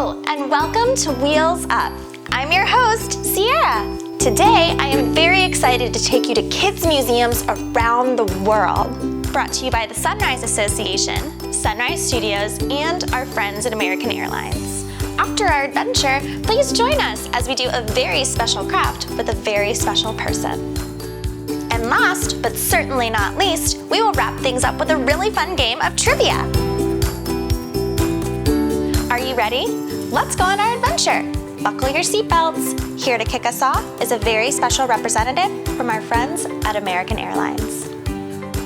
Hello, and welcome to Wheels Up. I'm your host, Ciera. Today, I am very excited to take you to kids' museums around the world. Brought to you by the Sunrise Association, Sunrise Studios, and our friends at American Airlines. After our adventure, please join us as we do a very special craft with a very special person. And last, but certainly not least, we will wrap things up with a really fun game of trivia. Are you ready? Let's go on our adventure. Buckle your seatbelts. Here to kick us off is a very special representative from our friends at American Airlines.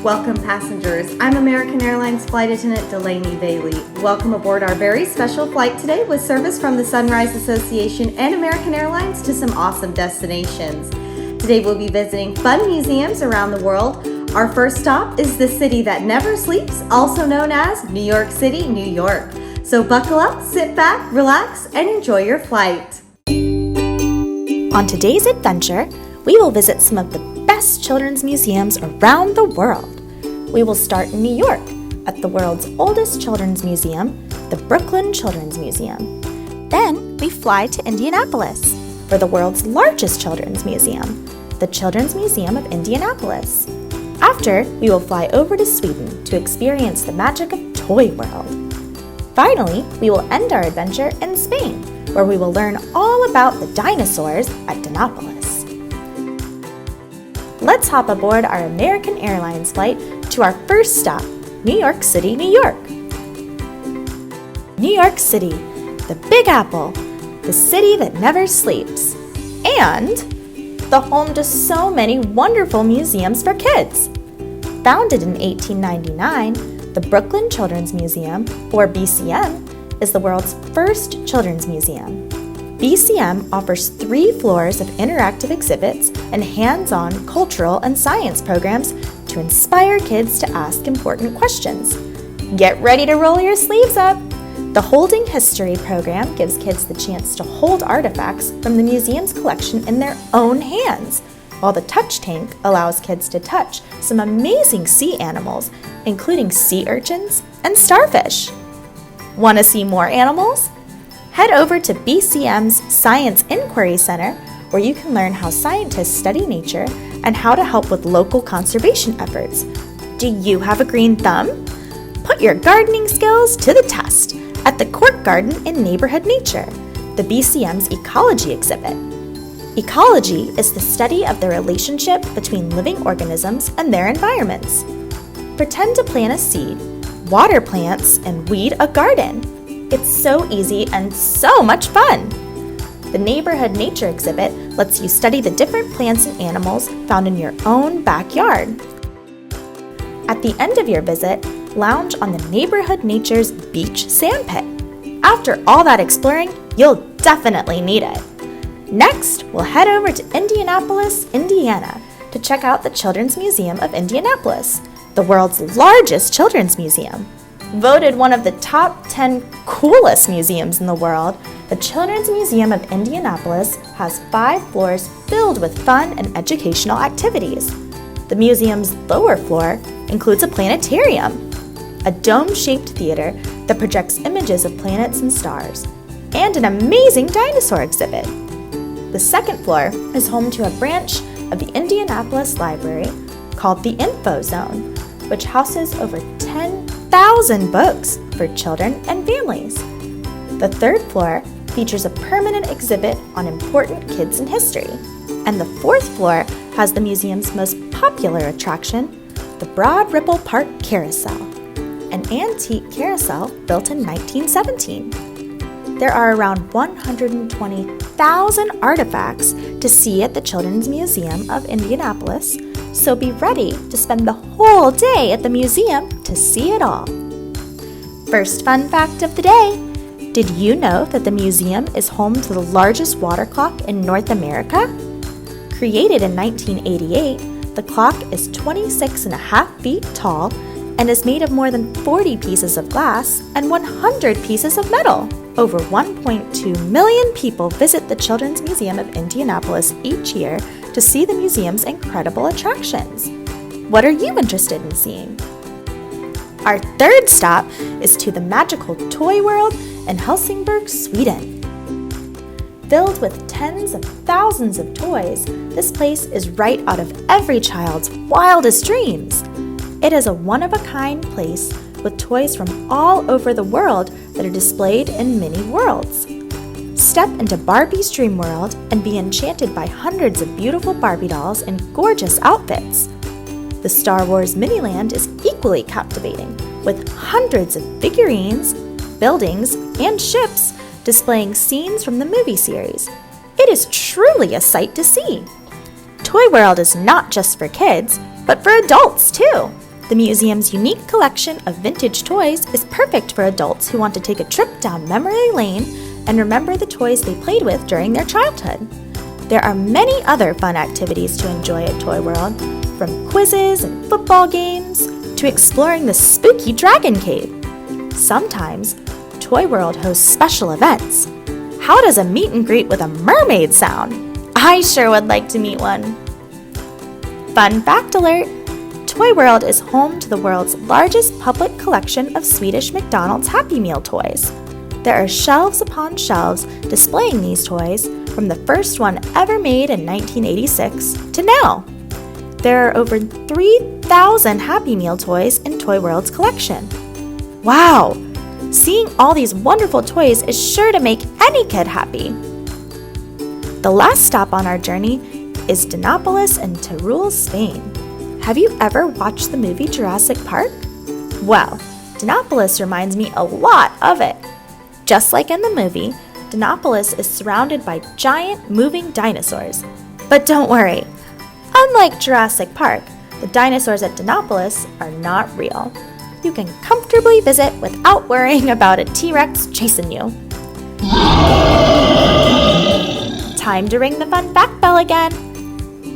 Welcome passengers. I'm American Airlines Flight Attendant Delaney Bailey. Welcome aboard our very special flight today with service from the Sunrise Association and American Airlines to some awesome destinations. Today we'll be visiting fun museums around the world. Our first stop is the city that never sleeps, also known as New York City, New York. So buckle up, sit back, relax, and enjoy your flight. On today's adventure, we will visit some of the best children's museums around the world. We will start in New York at the world's oldest children's museum, the Brooklyn Children's Museum. Then we fly to Indianapolis for the world's largest children's museum, the Children's Museum of Indianapolis. After, we will fly over to Sweden to experience the magic of Toy World. Finally, we will end our adventure in Spain, where we will learn all about the dinosaurs at Dinopolis. Let's hop aboard our American Airlines flight to our first stop, New York City, New York. New York City, the Big Apple, the city that never sleeps, and the home to so many wonderful museums for kids. Founded in 1899, the Brooklyn Children's Museum, or BCM, is the world's first children's museum. BCM offers 3 floors of interactive exhibits and hands-on cultural and science programs to inspire kids to ask important questions. Get ready to roll your sleeves up! The Holding History program gives kids the chance to hold artifacts from the museum's collection in their own hands, while the Touch Tank allows kids to touch some amazing sea animals, including sea urchins and starfish. Want to see more animals? Head over to BCM's Science Inquiry Center, where you can learn how scientists study nature and how to help with local conservation efforts. Do you have a green thumb? Put your gardening skills to the test at the Court Garden in Neighborhood Nature, the BCM's Ecology exhibit. Ecology is the study of the relationship between living organisms and their environments. Pretend to plant a seed, water plants, and weed a garden. It's so easy and so much fun. The Neighborhood Nature exhibit lets you study the different plants and animals found in your own backyard. At the end of your visit, lounge on the Neighborhood Nature's beach sandpit. After all that exploring, you'll definitely need it. Next, we'll head over to Indianapolis, Indiana, to check out the Children's Museum of Indianapolis, the world's largest children's museum. Voted one of the top 10 coolest museums in the world, the Children's Museum of Indianapolis has 5 floors filled with fun and educational activities. The museum's lower floor includes a planetarium, a dome-shaped theater that projects images of planets and stars, and an amazing dinosaur exhibit. The second floor is home to a branch of the Indianapolis Library called the Info Zone, which houses over 10,000 books for children and families. The third floor features a permanent exhibit on important kids in history. And the fourth floor has the museum's most popular attraction, the Broad Ripple Park Carousel, an antique carousel built in 1917. There are around 120,000 artifacts to see at the Children's Museum of Indianapolis, so be ready to spend the whole day at the museum to see it all. First fun fact of the day: did you know that the museum is home to the largest water clock in North America? Created in 1988, the clock is 26.5 feet tall and is made of more than 40 pieces of glass and 100 pieces of metal. Over 1.2 million people visit the Children's Museum of Indianapolis each year to see the museum's incredible attractions. What are you interested in seeing? Our third stop is to the magical Toy World in Helsingborg, Sweden. Filled with tens of thousands of toys, this place is right out of every child's wildest dreams. It is a one-of-a-kind place with toys from all over the world that are displayed in many worlds. Step into Barbie's dream world and be enchanted by hundreds of beautiful Barbie dolls in gorgeous outfits. The Star Wars Miniland is equally captivating, with hundreds of figurines, buildings, and ships displaying scenes from the movie series. It is truly a sight to see. Toy World is not just for kids, but for adults too. The museum's unique collection of vintage toys is perfect for adults who want to take a trip down memory lane and remember the toys they played with during their childhood. There are many other fun activities to enjoy at Toy World, from quizzes and football games to exploring the spooky Dragon Cave. Sometimes, Toy World hosts special events. How does a meet and greet with a mermaid sound? I sure would like to meet one. Fun fact alert! Toy World is home to the world's largest public collection of Swedish McDonald's Happy Meal toys. There are shelves upon shelves displaying these toys from the first one ever made in 1986 to now. There are over 3,000 Happy Meal toys in Toy World's collection. Wow! Seeing all these wonderful toys is sure to make any kid happy. The last stop on our journey is Dinopolis in Teruel, Spain. Have you ever watched the movie Jurassic Park? Well, Dinopolis reminds me a lot of it. Just like in the movie, Dinopolis is surrounded by giant moving dinosaurs. But don't worry, unlike Jurassic Park, the dinosaurs at Dinopolis are not real. You can comfortably visit without worrying about a T-Rex chasing you. Time to ring the fun fact bell again.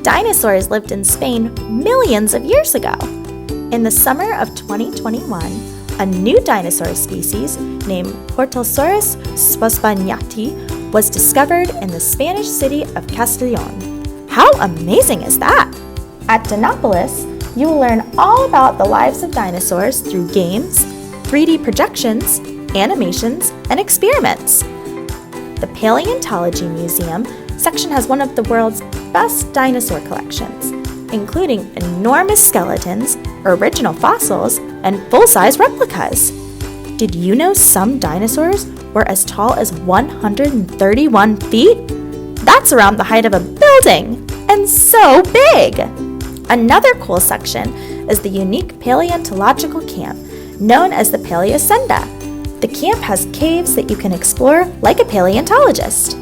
Dinosaurs lived in Spain millions of years ago. In the summer of 2021, a new dinosaur species named Hortosaurus swasbaniati was discovered in the Spanish city of Castellón. How amazing is that? At Dinopolis, you will learn all about the lives of dinosaurs through games, 3D projections, animations, and experiments. The Paleontology Museum section has one of the world's best dinosaur collections, including enormous skeletons, original fossils, and full-size replicas. Did you know some dinosaurs were as tall as 131 feet? That's around the height of a building, and so big! Another cool section is the unique paleontological camp, known as the Paleocenda. The camp has caves that you can explore like a paleontologist.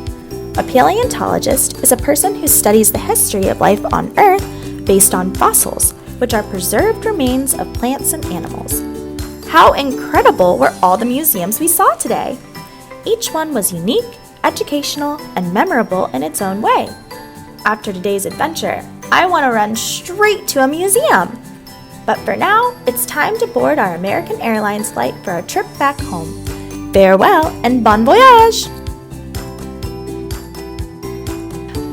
A paleontologist is a person who studies the history of life on Earth based on fossils, which are preserved remains of plants and animals. How incredible were all the museums we saw today! Each one was unique, educational, and memorable in its own way. After today's adventure, I want to run straight to a museum. But for now, it's time to board our American Airlines flight for our trip back home. Farewell and bon voyage!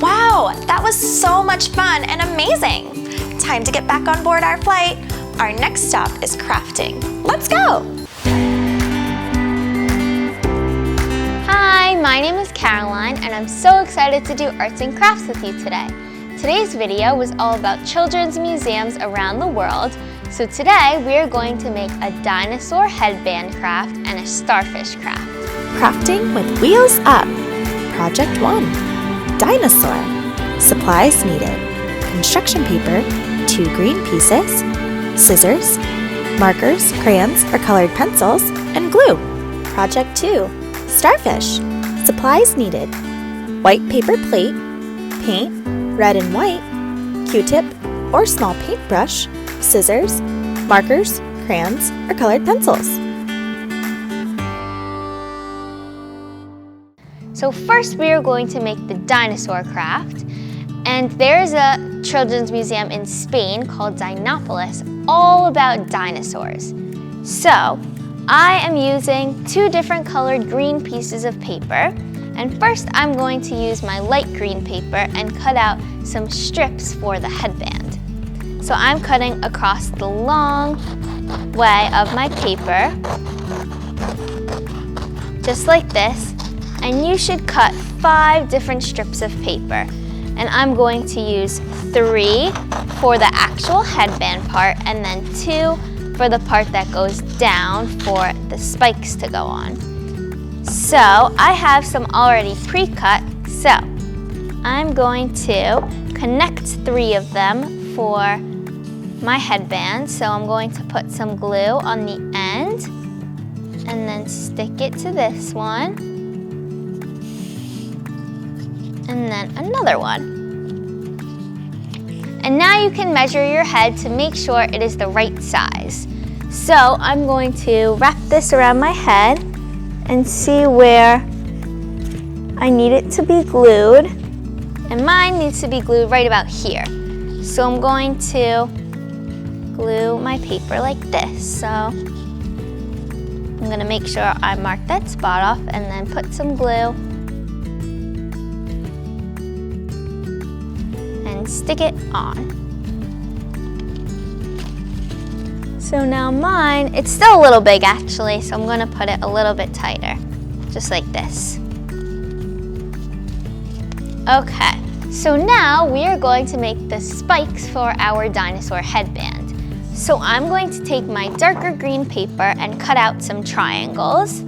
Wow, that was so much fun and amazing! Time to get back on board our flight. Our next stop is crafting. Let's go! Hi, my name is Caroline and I'm so excited to do arts and crafts with you today. Today's video was all about children's museums around the world, so today we are going to make a dinosaur headband craft and a starfish craft. Crafting with Wheels Up. Project 1. Dinosaur. Supplies needed. Construction paper, 2 green pieces, scissors, markers, crayons or colored pencils, and glue. Project 2. Starfish. Supplies needed. White paper plate, paint, red and white, Q-tip or small paintbrush, scissors, markers, crayons, or colored pencils. So first we are going to make the dinosaur craft, and there's a children's museum in Spain called Dinopolis all about dinosaurs. So I am using 2 different colored green pieces of paper, and first I'm going to use my light green paper and cut out some strips for the headband. So I'm cutting across the long way of my paper. just like this, and you should cut 5 different strips of paper. And I'm going to use 3 for the actual headband part and then 2 for the part that goes down for the spikes to go on. So I have some already pre-cut, so I'm going to connect 3 of them for my headband. So I'm going to put some glue on the end and then stick it to this one. And then another one. And now you can measure your head to make sure it is the right size. So I'm going to wrap this around my head and see where I need it to be glued. And mine needs to be glued right about here. So I'm going to glue my paper like this. So I'm going to make sure I mark that spot off and then put some glue and stick it on. So now mine, it's still a little big actually, so I'm going to put it a little bit tighter, just like this. Okay, so now we are going to make the spikes for our dinosaur headband. So I'm going to take my darker green paper and cut out some triangles.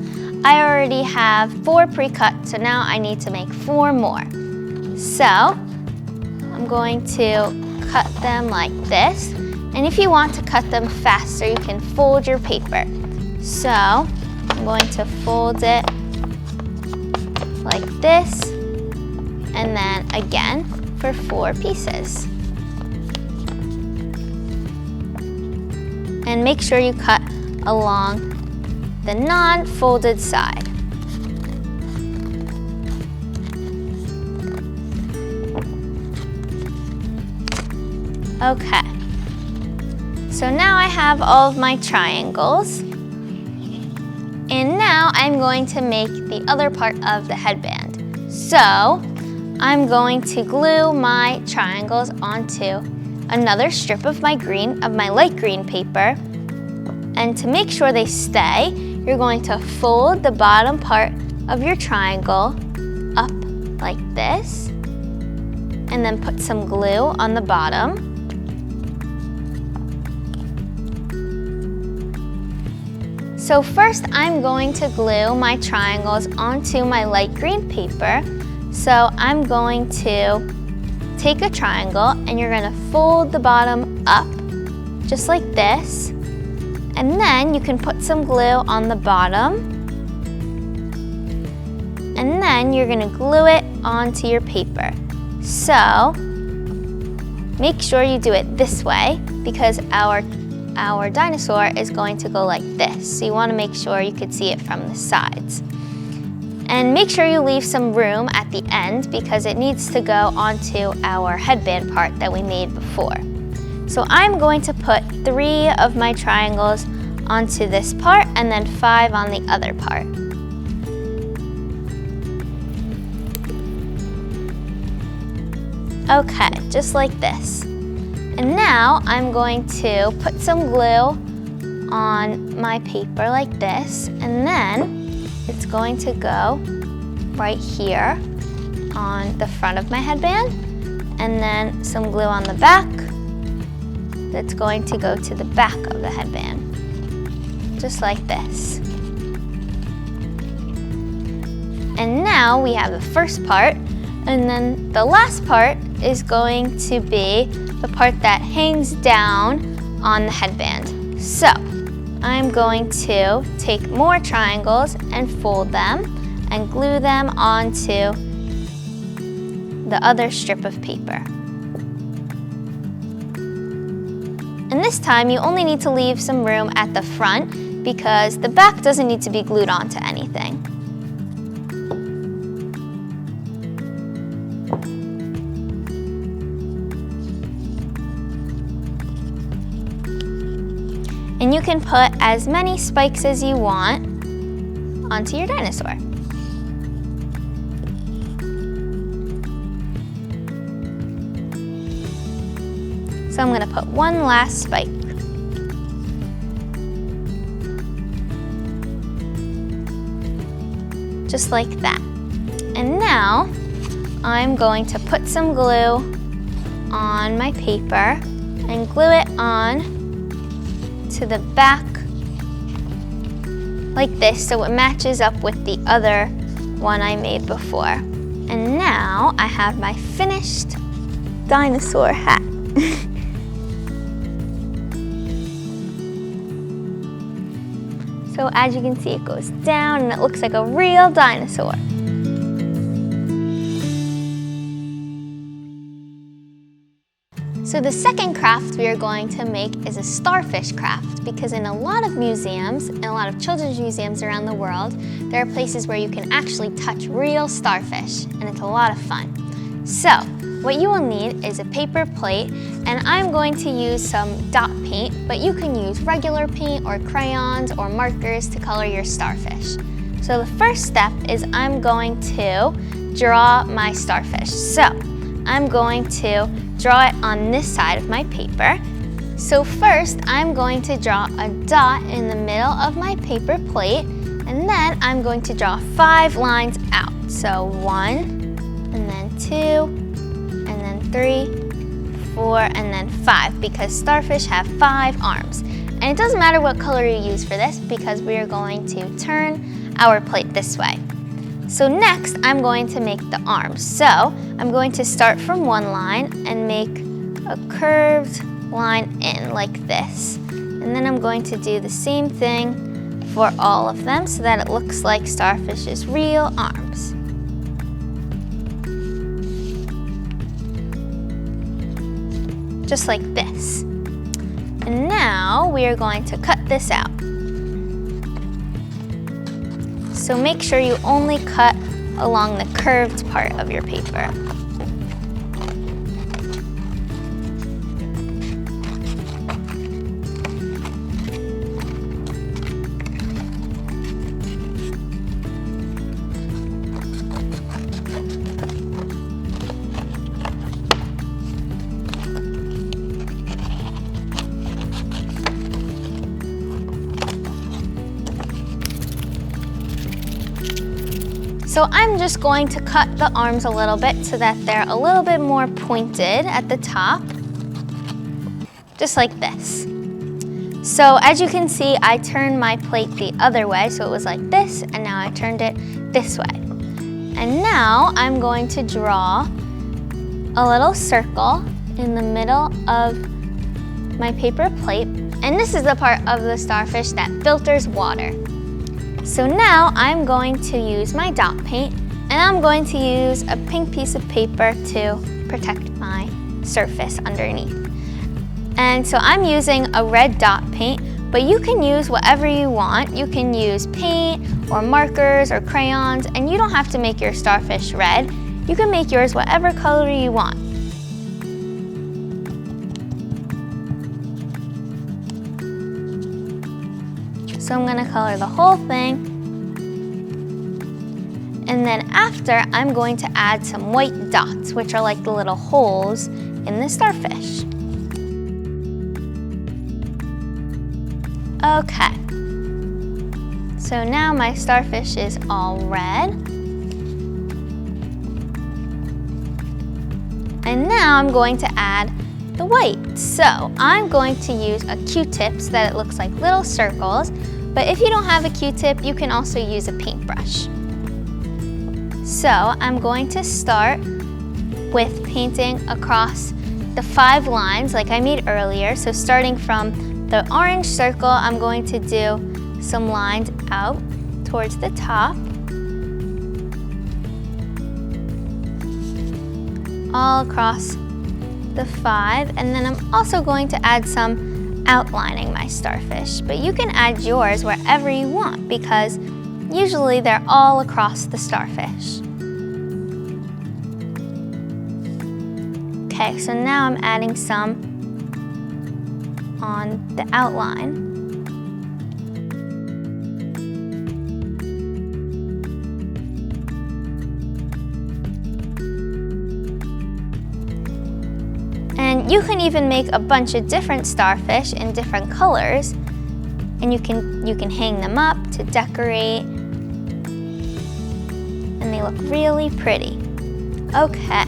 I already have 4 pre-cut, so now I need to make 4 more. So I'm going to cut them like this. And if you want to cut them faster, you can fold your paper. So I'm going to fold it like this, and then again for 4 pieces. And make sure you cut along the non-folded side. Okay. So now I have all of my triangles. And now I'm going to make the other part of the headband. So I'm going to glue my triangles onto another strip of my light green paper. And to make sure they stay, you're going to fold the bottom part of your triangle up like this, and then put some glue on the bottom. So first I'm going to glue my triangles onto my light green paper. So I'm going to take a triangle and you're going to fold the bottom up just like this. And then you can put some glue on the bottom. And then you're going to glue it onto your paper. So make sure you do it this way because our dinosaur is going to go like this. So you want to make sure you could see it from the sides. And make sure you leave some room at the end because it needs to go onto our headband part that we made before. So I'm going to put 3 of my triangles onto this part and then 5 on the other part. Okay, just like this. And now I'm going to put some glue on my paper like this, and then it's going to go right here on the front of my headband, and then some glue on the back that's going to go to the back of the headband, just like this. And now we have the first part, and then the last part is going to be the part that hangs down on the headband. So I'm going to take more triangles and fold them and glue them onto the other strip of paper. And this time you only need to leave some room at the front because the back doesn't need to be glued onto anything. And you can put as many spikes as you want onto your dinosaur. So I'm going to put one last spike. just like that. And now I'm going to put some glue on my paper and glue it on to the back like this so it matches up with the other one I made before. And now I have my finished dinosaur hat. So as you can see, it goes down and it looks like a real dinosaur. So the second craft we are going to make is a starfish craft, because in a lot of museums, and a lot of children's museums around the world, there are places where you can actually touch real starfish, and it's a lot of fun. So what you will need is a paper plate, and I'm going to use some dot paint, but you can use regular paint or crayons or markers to color your starfish. So the first step is I'm going to draw my starfish. So I'm going to draw it on this side of my paper. So first, I'm going to draw a dot in the middle of my paper plate, and then I'm going to draw 5 lines out. So 1, and then 2, and then 3, 4, and then 5, because starfish have 5 arms. And it doesn't matter what color you use for this, because we are going to turn our plate this way. So next, I'm going to make the arms. So I'm going to start from one line and make a curved line in like this. And then I'm going to do the same thing for all of them so that it looks like starfish's real arms. Just like this. And now we are going to cut this out. So make sure you only cut along the curved part of your paper. So I'm just going to cut the arms a little bit so that they're a little bit more pointed at the top, just like this. So as you can see, I turned my plate the other way, so it was like this, and now I turned it this way. And now I'm going to draw a little circle in the middle of my paper plate, and this is the part of the starfish that filters water. So now I'm going to use my dot paint, and I'm going to use a pink piece of paper to protect my surface underneath. And so I'm using a red dot paint, but you can use whatever you want. You can use paint or markers or crayons, and you don't have to make your starfish red. You can make yours whatever color you want. So I'm gonna color the whole thing. And then after, I'm going to add some white dots, which are like the little holes in the starfish. Okay. So now my starfish is all red. And now I'm going to add the white. So I'm going to use a Q-tip so that it looks like little circles. But if you don't have a Q-tip, you can also use a paintbrush. So I'm going to start with painting across the 5 lines like I made earlier. So starting from the orange circle, I'm going to do some lines out towards the top. All across the 5, and then I'm also going to add some outlining my starfish, but you can add yours wherever you want because usually they're all across the starfish. Okay, so now I'm adding some on the outline. And you can even make a bunch of different starfish in different colors, and you can hang them up to decorate. look really pretty. Okay,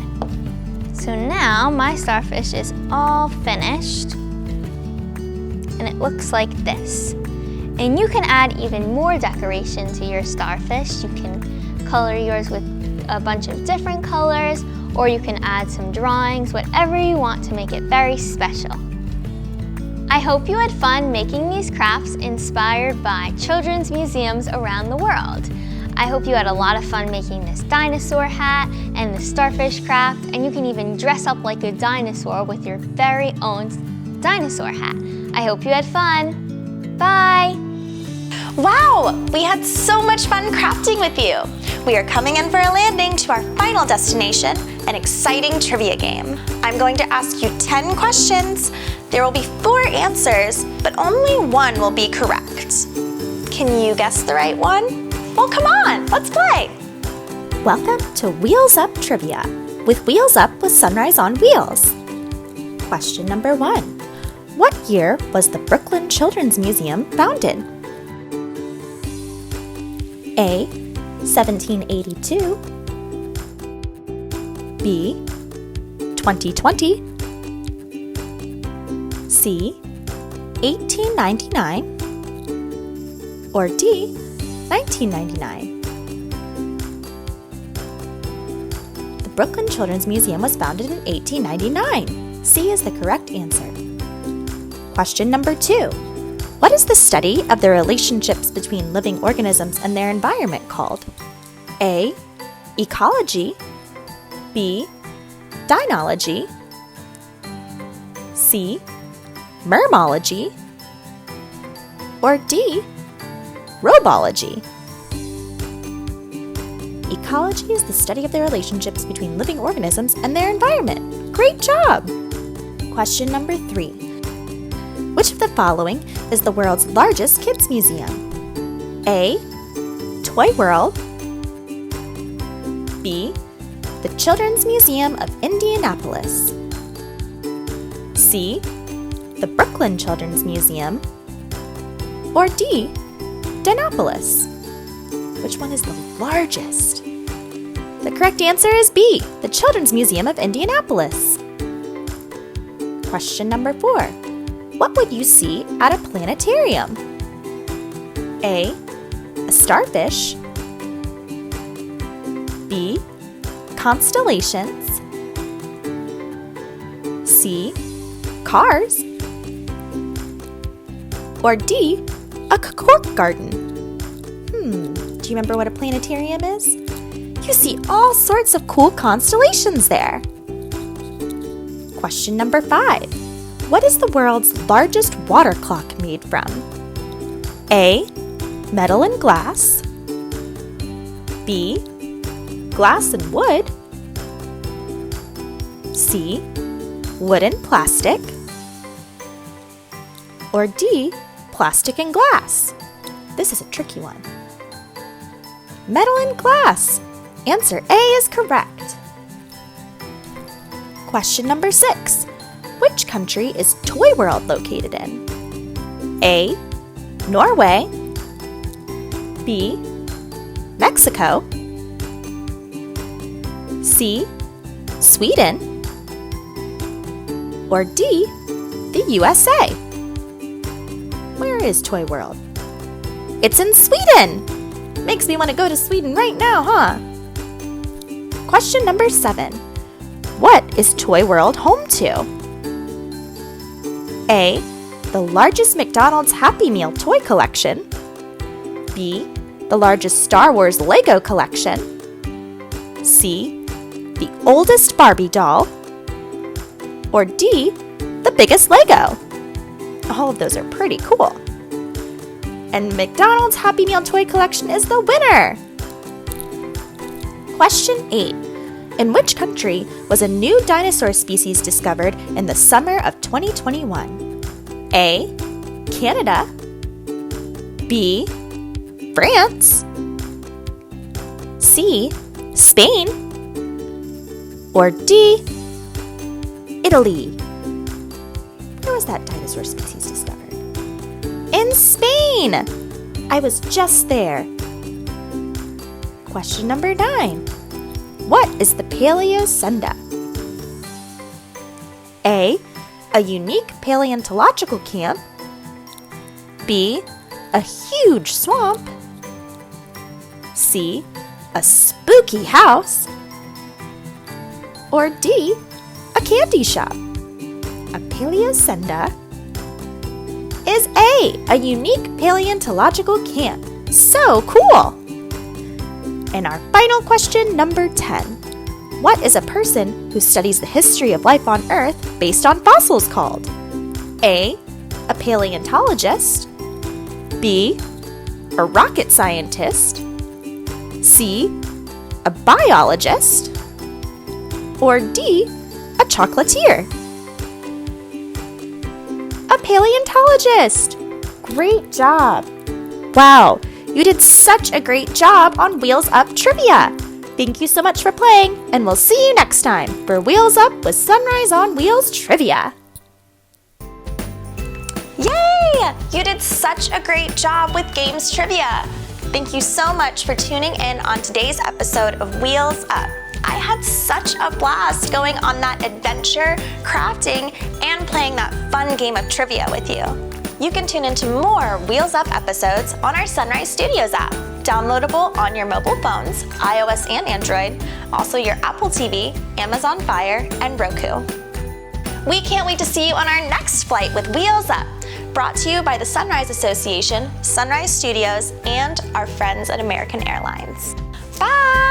so now my starfish is all finished, and it looks like this. And you can add even more decoration to your starfish. You can color yours with a bunch of different colors, or you can add some drawings, whatever you want to make it very special. I hope you had fun making these crafts inspired by children's museums around the world. I hope you had a lot of fun making this dinosaur hat and the starfish craft, and you can even dress up like a dinosaur with your very own dinosaur hat. I hope you had fun. Bye! Wow, we had so much fun crafting with you. We are coming in for a landing to our final destination, an exciting trivia game. I'm going to ask you 10 questions. There will be 4 answers, but only one will be correct. Can you guess the right one? Well, come on, let's play. Welcome to Wheels Up Trivia with Wheels Up with Sunrise on Wheels. Question number 1. What year was the Brooklyn Children's Museum founded? A. 1782, B. 2020, C. 1899, or D. 1999. The Brooklyn Children's Museum was founded in 1899. C is the correct answer. Question number 2. What is the study of the relationships between living organisms and their environment called? A. Ecology, B. Dinology, C. Mermology, or D. Robology. Ecology is the study of the relationships between living organisms and their environment. Great job! Question number 3. Which of the following is the world's largest kids museum? A. Toy World, B. The Children's Museum of Indianapolis, C. The Brooklyn Children's Museum, or D. Dinopolis. Which one is the largest? The correct answer is B. The Children's Museum of Indianapolis. Question number 4. What would you see at a planetarium? A. A starfish, B. Constellations, C. Cars, or D. A cork garden. Do you remember what a planetarium is? You see all sorts of cool constellations there. Question number 5. What is the world's largest water clock made from? A. Metal and glass, B. Glass and wood, C. Wood and plastic, or D. Plastic and glass. This is a tricky one. Metal and glass. Answer A is correct. Question number 6. Which country is Toy World located in? A. Norway, B. Mexico, C. Sweden, or D. The USA. Where is Toy World? It's in Sweden! Makes me want to go to Sweden right now, huh? Question number 7. What is Toy World home to? A. The largest McDonald's Happy Meal toy collection, B. The largest Star Wars Lego collection, C. The oldest Barbie doll, or D. The biggest Lego. All of those are pretty cool. And McDonald's Happy Meal toy collection is the winner. Question 8. In which country was a new dinosaur species discovered in the summer of 2021? A. Canada, B. France, C. Spain, or D. Italy. Where was that dinosaur species discovered? In Spain! I was just there. Question number 9. is the Paleosenda? A. A unique paleontological camp. B. A huge swamp. C. A spooky house. Or D. A candy shop? A Paleosenda is A. A unique paleontological camp. So cool! And our final question, number 10. What is a person who studies the history of life on Earth based on fossils called? A. A paleontologist. B. A rocket scientist. C. A biologist. Or D. A chocolatier? A paleontologist! Great job! Wow, you did such a great job on Wheels Up Trivia! Thank you so much for playing, and we'll see you next time for Wheels Up with Sunrise on Wheels Trivia. Yay! You did such a great job with Games Trivia. Thank you so much for tuning in on today's episode of Wheels Up. I had such a blast going on that adventure, crafting, and playing that fun game of trivia with you. You can tune into more Wheels Up episodes on our Sunrise Studios app, downloadable on your mobile phones, iOS and Android, also your Apple TV, Amazon Fire, and Roku. We can't wait to see you on our next flight with Wheels Up, brought to you by the Sunrise Association, Sunrise Studios, and our friends at American Airlines. Bye!